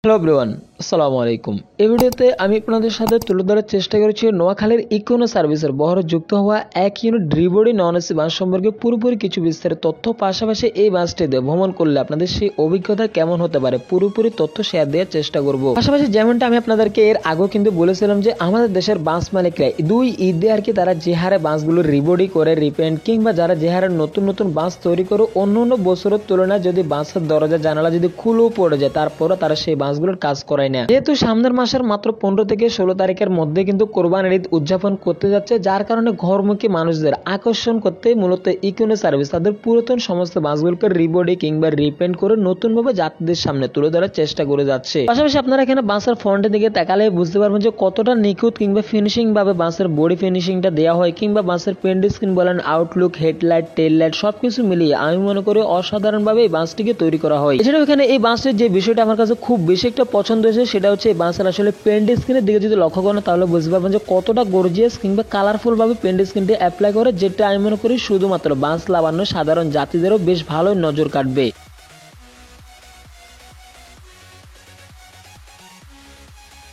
Hello everyone, আসসালামু আলাইকুম। এই ভিডিওতে আমি আপনাদের সাথে তুলে ধরার চেষ্টা করেছি নোয়াখালীর ইকোনো সার্ভিসের বহরে যুক্ত হওয়া এক ইউনিট ড্রিবডি নন এসি বাস সম্পর্কে পুরোপুরি কিছু বিস্তারিত তথ্য। পাশাপাশি এই বাসটিতে ভ্রমণ করলে আপনাদের সেই অভিজ্ঞতা কেমন হতে পারে পুরোপুরি তথ্য শেয়ার দেওয়ার চেষ্টা করব। পাশাপাশি যেমনটা আমি আপনাদেরকে এর আগেও কিন্তু বলেছিলাম যে আমাদের দেশের বাস মালিকরা দুই ঈদে আর কি তারা যে হারে বাসগুলো রিবডি করে রিপেন্ট কিংবা যারা যে হারে নতুন নতুন বাস তৈরি করে অন্য অন্য বছরের তুলনায় যদি বাসের দরজা জানালা যদি খুলেও পড়ে যায় তারপরও তারা সেই বাসগুলোর কাজ করায় না। যেহেতু সামনের মাসের মাত্র 15 থেকে 16 তারিখের মধ্যে কিন্তু কোরবানির ঈদ উদযাপন করতে যাচ্ছে, যার কারণে ঘরমুখী মানুষদের আকর্ষণ করতে মূলত ইকোনো সার্ভিস তাদের পুরাতন সমস্ত বাসগুলোকে রিবডি কিংবা রিপেন্ট করে নতুনভাবে যাত্রীদের সামনে তুলে ধরার চেষ্টা করে যাচ্ছে। পাশাপাশি আপনারা এখানে বাসের ফ্রন্টের দিকে তাকালে বুঝতে পারবেন যে কতটা নিখুঁত কিংবা ফিনিশিং ভাবে বাসের বডি ফিনিশিংটা দেওয়া হয় কিংবা বাসের পেন্ট স্ক্রিন বলেন, আউটলুক, হেডলাইট, টেল লাইট সবকিছু মিলিয়ে আমি মনে করি অসাধারণভাবে এই বাসটিকে তৈরি করা হয়। এছাড়াও এখানে এই বাসটির যে বিষয়টা আমার কাছে খুব বেশি একটা পছন্দ হয়েছে সেটা হচ্ছে এই বাসের আসলে পেন্ট স্ক্রিনের দিকে যদি লক্ষ্য করেন তাহলে বুঝতে পারবেন যে কতটা গর্জিয়াস কিংবা কালারফুল ভাবে পেন্ট স্ক্রিনটি অ্যাপ্লাই করে, যেটা আমি মনে করি শুধুমাত্র বাস লাভান্য সাধারণ যাত্রীদেরও বেশ ভালো নজর কাটবে।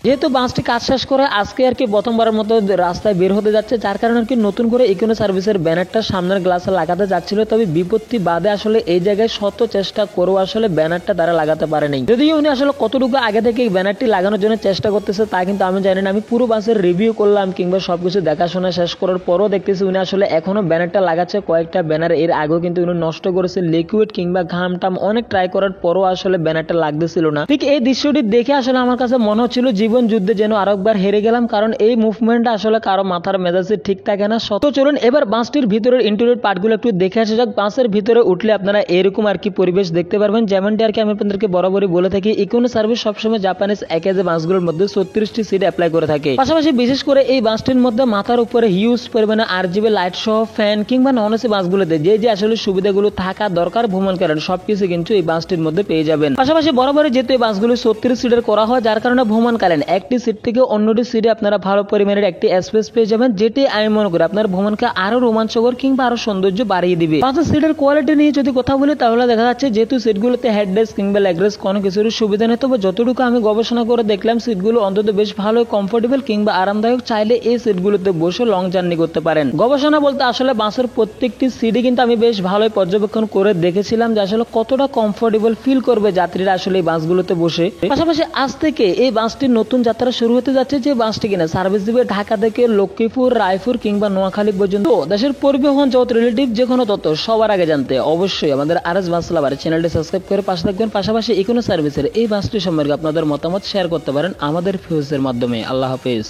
যেহেতু বাসটি কাজ শেষ করে আজকে আর কি প্রথমবারের মতো রাস্তায় বের হতে যাচ্ছে, যার কারণে আর কি নতুন করে ইকোনো সার্ভিসের ব্যানারটা সামনের গ্লাসে লাগাতে যাচ্ছিল, তবে বিপত্তি বাদে আসলে এই জায়গায় শত চেষ্টা করেও আসলে ব্যানারটা তারা লাগাতে পারেনি। যদিও উনি আসলে কতটুকু আগে থেকে এই ব্যানারটি লাগানোর জন্য চেষ্টা করতেছে তা কিন্তু আমি জানি না। আমি পুরো বাসের রিভিউ করলাম কিংবা সবকিছু দেখাশোনা শেষ করার পরও দেখতেছি উনি আসলে এখনো ব্যানারটা লাগাচ্ছে। কয়েকটা ব্যানার এর আগেও কিন্তু উনি নষ্ট করেছে, লিকুইড কিংবা ঘাম টাম অনেক ট্রাই করার পরও আসলে ব্যানারটা লাগতেছিল না। ঠিক এই দৃশ্যটি দেখে আসলে আমার কাছে মনে হচ্ছিল জীবন যুদ্ধে যেন আরেকবার হেরে গেলাম, কারণ এই মুভমেন্টটা আসলে কারো মাথার মেজাজে ঠিক থাকে না। তো চলুন এবার বাসটির ভিতরের ইন্টেরিয়র পার্টগুলো একটু দেখে আসা যাক। বাসের ভিতরে উঠলে আপনারা এরকম আর কি পরিবেশ দেখতে পারবেন, যেমনটি আর কি আমি আপনাদেরকে বরাবরই বলে থাকি ইকোনো সার্ভিস সবসময় জাপানিজ একেজে বাসগুলোর মধ্যে 36টি সিট অ্যাপ্লাই করে থাকে। পাশাপাশি বিশেষ করে এই বাসটির মধ্যে মাথার উপরে হিউজ পরিমাণে আরজিবি লাইট সহ ফ্যান কিংবা নন এসি বাসগুলোতে যে যে আসলে সুবিধাগুলো থাকা দরকার ভ্রমণ করেন সবকিছু কিন্তু এই বাসটির মধ্যে পেয়ে যাবেন। পাশাপাশি বরাবরই যেহেতু এই বাসগুলো 36 সিটের করা হয়, যার কারণে ভ্রমণকালীন একটি সিট থেকে অন্যটি সিটে আপনারা ভালো পরিমাণের একটি স্পেস পেয়ে যাবেন, যেটি আমি মনে করি আপনার ভ্রমণকে আরো রোমাঞ্চকর কিংবা আরো সৌন্দর্য বাড়িয়ে দিবে। পাঁচটা সিটের কোয়ালিটি নিয়ে যদি কথা বলি তাহলে দেখা যাচ্ছে যেহেতু সিটগুলোতে হেডরেস্ট কিংবা লেগরেস্ট কোনো কিছুর সুবিধা নেই, তবে যতটুকু আমি গবেষণা করে দেখলাম সিটগুলো অন্তত বেশ ভালো কমফোর্টেবল কিংবা আরামদায়ক। চাইলে এই সিটগুলোতে বসে লং জার্নি করতে পারেন। গবেষণা বলতে আসলে বাসের প্রত্যেকটি সিটই কিন্তু আমি বেশ ভালোই পর্যবেক্ষণ করে দেখেছিলাম যে আসলে কতটা কমফোর্টেবল ফিল করবে যাত্রীরা আসলে এই বাসগুলোতে বসে। পাশাপাশি আজ থেকে এই বাসটির নতুন যাত্রা শুরু হতে যাচ্ছে, যে বাসটি কিনা সার্ভিস দিবে ঢাকা থেকে লক্ষ্মীপুর, রায়পুর কিংবা নোয়াখালী পর্যন্ত। দেশের পরিবহন জগৎ রিলেটিভ যে কোনো তথ্য সবার আগে জানতে অবশ্যই আমাদের আরএস বাস লাভার চ্যানেলটি সাবস্ক্রাইব করে পাশে থাকবেন। পাশাপাশি ইকোনো সার্ভিসের এই বাসটি সম্পর্কে আপনাদের মতামত শেয়ার করতে পারেন আমাদের ফিউজের মাধ্যমে। আল্লাহ হাফেজ।